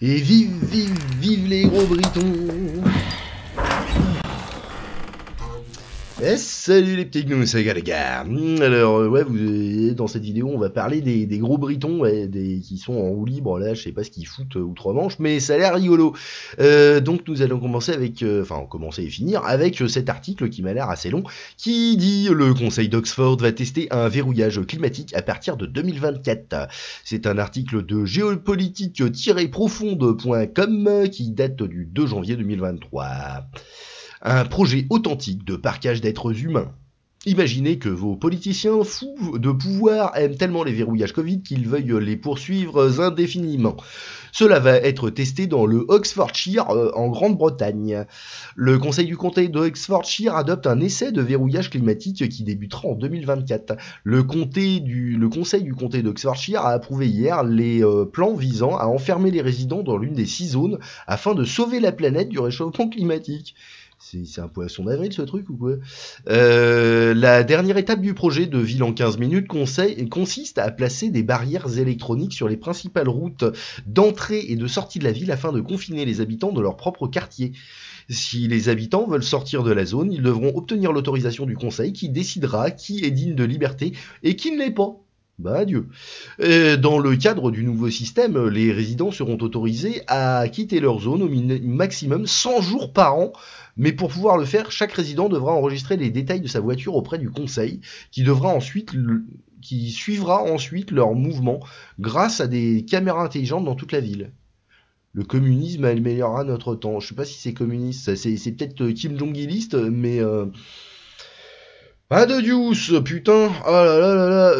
Et vive, vive, vive les gros Britons. Eh, salut les petits gnous, c'est les gars. Alors, ouais, dans cette vidéo, on va parler des gros Britons, ouais, qui sont en roue libre, là, je sais pas ce qu'ils foutent outre-Manche, mais ça a l'air rigolo. Donc, nous allons commencer avec, commencer et finir avec cet article qui m'a l'air assez long, qui dit « Le Conseil d'Oxford va tester un verrouillage climatique à partir de 2024 ». C'est un article de géopolitique-profonde.com qui date du 2 janvier 2023. Un projet authentique de parquage d'êtres humains. Imaginez que vos politiciens fous de pouvoir aiment tellement les verrouillages Covid qu'ils veuillent les poursuivre indéfiniment. Cela va être testé dans le Oxfordshire en Grande-Bretagne. Le conseil du comté d'Oxfordshire adopte un essai de verrouillage climatique qui débutera en 2024. Le conseil du comté d'Oxfordshire a approuvé hier les plans visant à enfermer les résidents dans l'une des 6 zones afin de sauver la planète du réchauffement climatique. C'est un poisson d'avril ce truc ou quoi? La dernière étape du projet de ville en 15 minutes consiste à placer des barrières électroniques sur les principales routes d'entrée et de sortie de la ville afin de confiner les habitants de leur propre quartier. Si les habitants veulent sortir de la zone, ils devront obtenir l'autorisation du conseil qui décidera qui est digne de liberté et qui ne l'est pas. Bah adieu. Dans le cadre du nouveau système, les résidents seront autorisés à quitter leur zone au maximum 100 jours par an, mais pour pouvoir le faire, chaque résident devra enregistrer les détails de sa voiture auprès du conseil, qui suivra ensuite leur mouvement grâce à des caméras intelligentes dans toute la ville. Le communisme améliorera notre temps. Je sais pas si c'est communiste, c'est peut-être Kim Jong-iliste, mais... Ah de Deuce, putain, oh là là là là,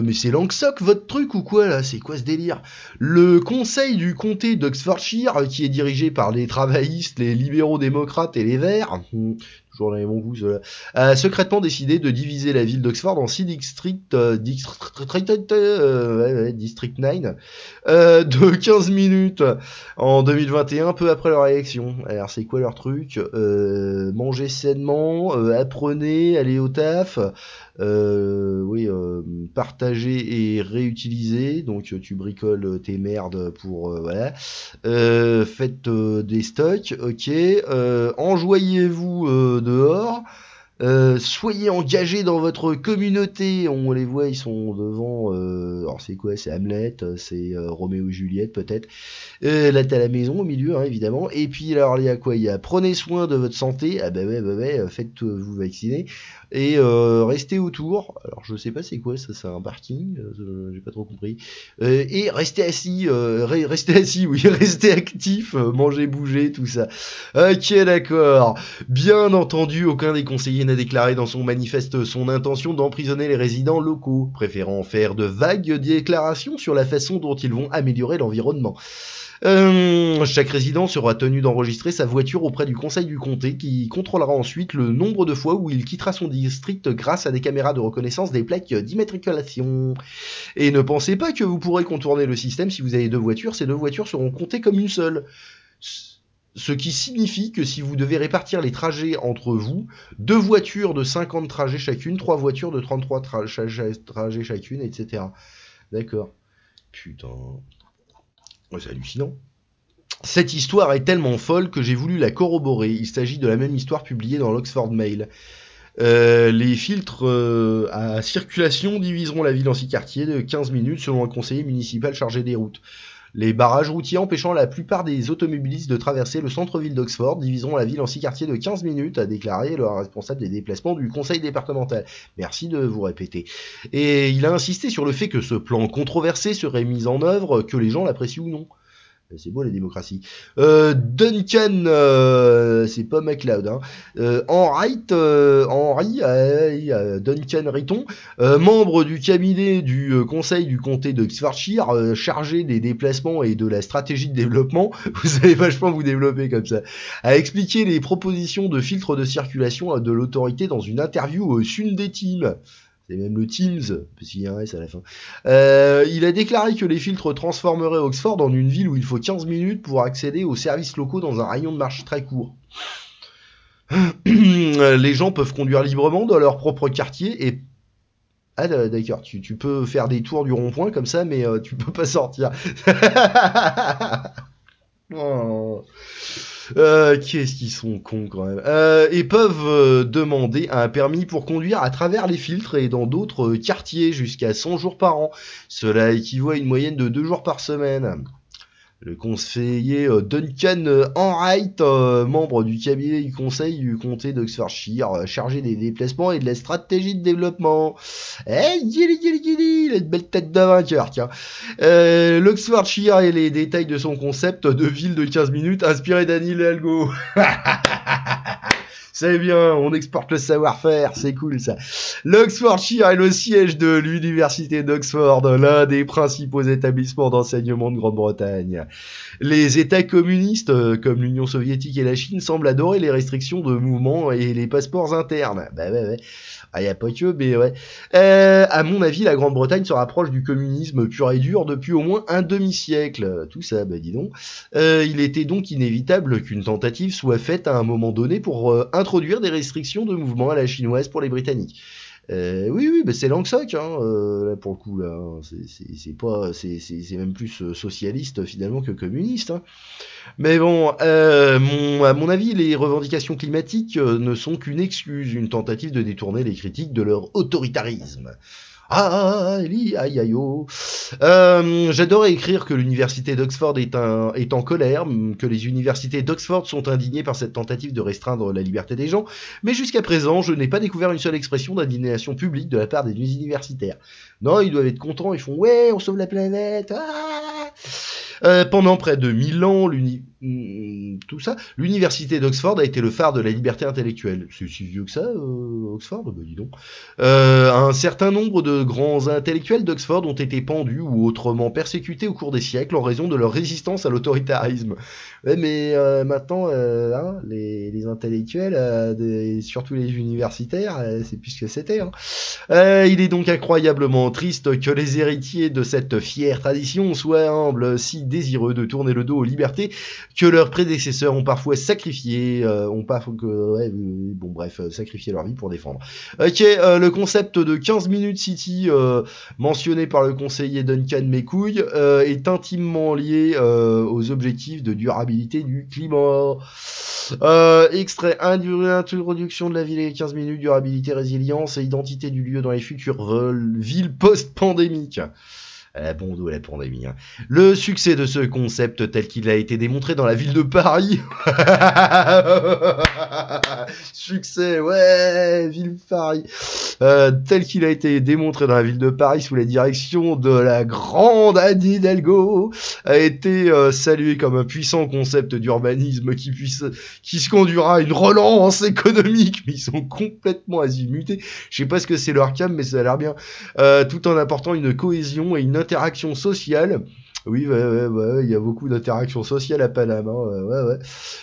mais c'est Langsoc votre truc ou quoi là? C'est quoi ce délire? Le conseil du comté d'Oxfordshire, qui est dirigé par les travaillistes, les libéraux démocrates et les verts, toujours dans les bons goûts ceux-là, a secrètement décidé de diviser la ville d'Oxford en 6 districts, District 9, de 15 minutes en 2021, peu après leur élection. Alors c'est quoi leur truc? Manger sainement, apprenez, allez au taf, partager et réutiliser, donc tu bricoles tes merdes pour voilà, faites des stocks, ok, enjoyez-vous dehors, soyez engagés dans votre communauté. On les voit, ils sont devant, alors c'est quoi, c'est Hamlet, c'est Roméo et Juliette peut-être, là t'as la maison au milieu, hein, évidemment, et puis alors il y a quoi, il y a prenez soin de votre santé, ah bah ouais, faites vous vacciner, et restez autour, alors je sais pas c'est quoi ça, c'est un parking, j'ai pas trop compris, et restez assis, oui, restez actifs, mangez, bougez, tout ça. Ok, d'accord. Bien entendu, aucun des conseillers n'a déclaré dans son manifeste son intention d'emprisonner les résidents locaux, préférant faire de vagues déclarations sur la façon dont ils vont améliorer l'environnement. Chaque résident sera tenu d'enregistrer sa voiture auprès du conseil du comté qui contrôlera ensuite le nombre de fois où il quittera son district grâce à des caméras de reconnaissance des plaques d'immatriculation. Et ne pensez pas que vous pourrez contourner le système si vous avez 2 voitures, ces 2 voitures seront comptées comme une seule. Ce qui signifie que si vous devez répartir les trajets entre vous, 2 voitures de 50 trajets chacune, 3 voitures de 33 trajets chacune, etc. D'accord. Putain... Ouais, c'est hallucinant. Cette histoire est tellement folle que j'ai voulu la corroborer. Il s'agit de la même histoire publiée dans l'Oxford Mail. Les filtres à circulation diviseront la ville en 6 quartiers de 15 minutes selon un conseiller municipal chargé des routes. Les barrages routiers empêchant la plupart des automobilistes de traverser le centre-ville d'Oxford diviseront la ville en 6 quartiers de 15 minutes, a déclaré le responsable des déplacements du conseil départemental. Merci de vous répéter. Et il a insisté sur le fait que ce plan controversé serait mis en œuvre, que les gens l'apprécient ou non. C'est beau la démocratie. Duncan, c'est pas MacLeod, hein. Duncan Riton, membre du cabinet du conseil du comté d'Oxfordshire, chargé des déplacements et de la stratégie de développement, vous allez vachement vous développer comme ça, a expliqué les propositions de filtres de circulation de l'autorité dans une interview au Sunday Team. C'est même le Teams, parce qu'il y a un S à la fin. Il a déclaré que les filtres transformeraient Oxford en une ville où il faut 15 minutes pour accéder aux services locaux dans un rayon de marche très court. Les gens peuvent conduire librement dans leur propre quartier et... Ah d'accord, tu peux faire des tours du rond-point comme ça, mais tu peux pas sortir. Qu'est-ce qu'ils sont cons quand même. Et peuvent demander un permis pour conduire à travers les filtres et dans d'autres quartiers jusqu'à 100 jours par an. Cela équivaut à une moyenne de 2 jours par semaine. Le conseiller Duncan Enright, membre du cabinet du conseil du comté d'Oxfordshire, chargé des déplacements et de la stratégie de développement. Il a une belle tête de vainqueur, tiens. L'Oxfordshire et les détails de son concept de ville de 15 minutes inspiré d'Anne Hidalgo. C'est bien, on exporte le savoir-faire, c'est cool ça. L'Oxfordshire est le siège de l'université d'Oxford, l'un des principaux établissements d'enseignement de Grande-Bretagne. Les États communistes, comme l'Union soviétique et la Chine, semblent adorer les restrictions de mouvement et les passeports internes. Bah ouais. Ah, y a pas que, mais ouais. À mon avis, la Grande-Bretagne se rapproche du communisme pur et dur depuis au moins un demi-siècle. Tout ça, bah dis donc. Il était donc inévitable qu'une tentative soit faite à un moment donné pour introduire des restrictions de mouvement à la chinoise pour les Britanniques. Oui, bah c'est Langsoc, hein, là pour le coup là, hein. C'est même plus socialiste finalement que communiste. Hein. Mais bon, à mon avis, les revendications climatiques ne sont qu'une excuse, une tentative de détourner les critiques de leur autoritarisme. Aïe, oh. J'adore écrire que l'université d'Oxford est en colère, que les universités d'Oxford sont indignées par cette tentative de restreindre la liberté des gens, mais jusqu'à présent, je n'ai pas découvert une seule expression d'indignation publique de la part des universitaires. Non, ils doivent être contents, ils font « Ouais, on sauve la planète !» Pendant près de 1000 ans, l'université d'Oxford a été le phare de la liberté intellectuelle. C'est si vieux que ça, Oxford ? Bah dis donc. Un certain nombre de grands intellectuels d'Oxford ont été pendus ou autrement persécutés au cours des siècles en raison de leur résistance à l'autoritarisme. Ouais, mais maintenant, les intellectuels, surtout les universitaires, c'est plus ce que c'était. Hein. Il est donc incroyablement triste que les héritiers de cette fière tradition soient humbles, si désireux de tourner le dos aux libertés que leurs prédécesseurs ont parfois sacrifié, sacrifié leur vie pour défendre. Ok, le concept de 15 minutes city mentionné par le conseiller Duncan Mécouille est intimement lié aux objectifs de durabilité du climat. Extrait 1 introduction de la ville et 15 minutes, durabilité, résilience et identité du lieu dans les futures villes post-pandémiques. Bon dos la pandémie. Hein. Le succès de ce concept tel qu'il a été démontré dans la ville de Paris. Succès, ouais, ville de Paris. Tel qu'il a été démontré dans la ville de Paris sous la direction de la grande Anne Hidalgo, a été salué comme un puissant concept d'urbanisme qui se conduira à une relance économique. Mais ils sont complètement azimutés. Je sais pas ce que c'est leur cam, mais ça a l'air bien. Tout en apportant une cohésion et une interaction sociale. Oui, il y a beaucoup d'interactions sociales à Paname. Hein,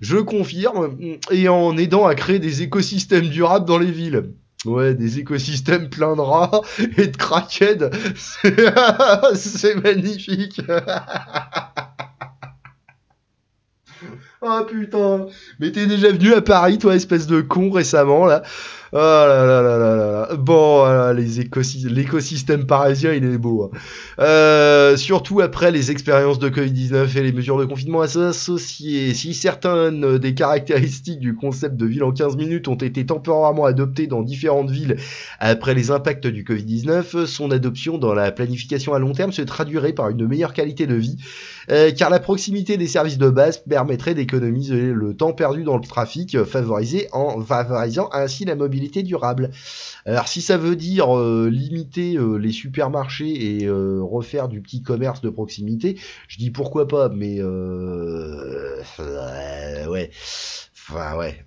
Je confirme. Et en aidant à créer des écosystèmes durables dans les villes. Ouais, des écosystèmes pleins de rats et de crackheads. C'est magnifique. Ah putain. Mais t'es déjà venu à Paris, toi, espèce de con, récemment, là. Oh là là là là là. Bon, voilà, l'écosystème parisien, il est beau. Hein. Surtout après les expériences de Covid-19 et les mesures de confinement associées. Si certaines des caractéristiques du concept de ville en 15 minutes ont été temporairement adoptées dans différentes villes après les impacts du Covid-19, son adoption dans la planification à long terme se traduirait par une meilleure qualité de vie, car la proximité des services de base permettrait d'économiser le temps perdu dans le trafic, favorisant ainsi la mobilité durable. Alors si ça veut dire limiter les supermarchés et refaire du petit commerce de proximité, je dis pourquoi pas, mais ouais. Enfin ouais,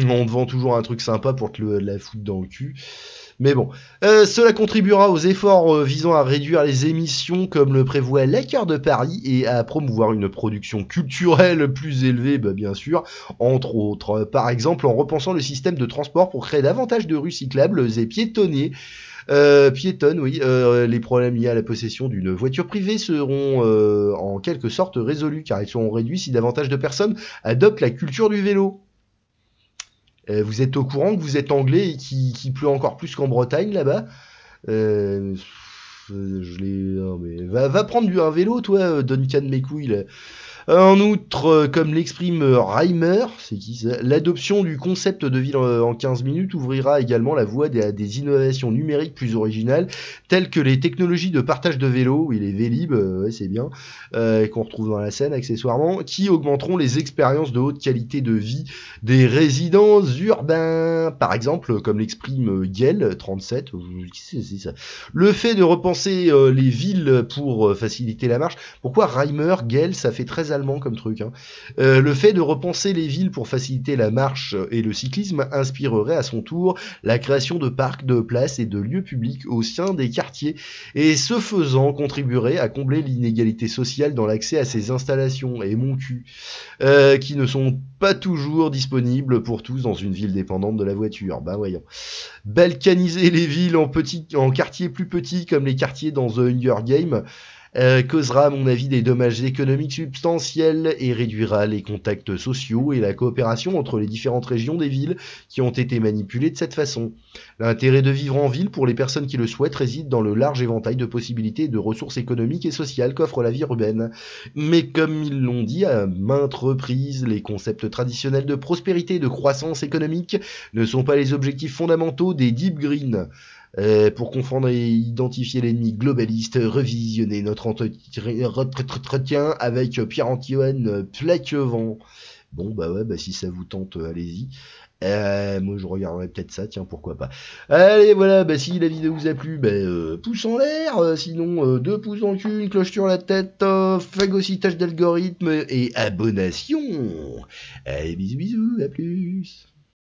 on te vend toujours un truc sympa pour te la foutre dans le cul. Mais bon, cela contribuera aux efforts visant à réduire les émissions comme le prévoit l'Accord de Paris et à promouvoir une production culturelle plus élevée, bah, bien sûr, entre autres. Par exemple, en repensant le système de transport pour créer davantage de rues cyclables et piétonnières. Piétonne, oui. Les problèmes liés à la possession d'une voiture privée seront en quelque sorte résolus car ils seront réduits si davantage de personnes adoptent la culture du vélo. Vous êtes au courant que vous êtes anglais et qu'il pleut encore plus qu'en Bretagne là-bas. Non, mais va prendre un vélo, toi, Duncan Mécouille. En outre, comme l'exprime Reimer, c'est qui ça, l'adoption du concept de ville en 15 minutes ouvrira également la voie à des innovations numériques plus originales, telles que les technologies de partage de vélos, oui les Vélib, ouais, c'est bien, qu'on retrouve dans la scène accessoirement, qui augmenteront les expériences de haute qualité de vie des résidents urbains. Par exemple, comme l'exprime Gell, 37, c'est ça. Le fait de repenser les villes pour faciliter la marche. Pourquoi Reimer, Gell, ça fait très allemand comme truc. Hein. Le fait de repenser les villes pour faciliter la marche et le cyclisme inspirerait à son tour la création de parcs, de places et de lieux publics au sein des quartiers, et ce faisant contribuerait à combler l'inégalité sociale dans l'accès à ces installations, et mon cul, qui ne sont pas toujours disponibles pour tous dans une ville dépendante de la voiture. Bah voyons. Balkaniser les villes en quartiers plus petits comme les quartiers dans The Hunger Games causera à mon avis des dommages économiques substantiels et réduira les contacts sociaux et la coopération entre les différentes régions des villes qui ont été manipulées de cette façon. L'intérêt de vivre en ville pour les personnes qui le souhaitent réside dans le large éventail de possibilités et de ressources économiques et sociales qu'offre la vie urbaine. Mais comme ils l'ont dit à maintes reprises, les concepts traditionnels de prospérité et de croissance économique ne sont pas les objectifs fondamentaux des Deep Green. Pour confondre et identifier l'ennemi globaliste, revisionner notre entretien avec Pierre-Antoine Plaquevent. Bon, bah ouais, bah si ça vous tente, allez-y. Moi je regarderai peut-être ça, tiens, pourquoi pas. Allez, voilà, bah si la vidéo vous a plu, bah pouce en l'air, sinon 2 pouces en cul, une cloche sur la tête, phagocytage d'algorithme et abonnation. Allez, bisous bisous, à plus.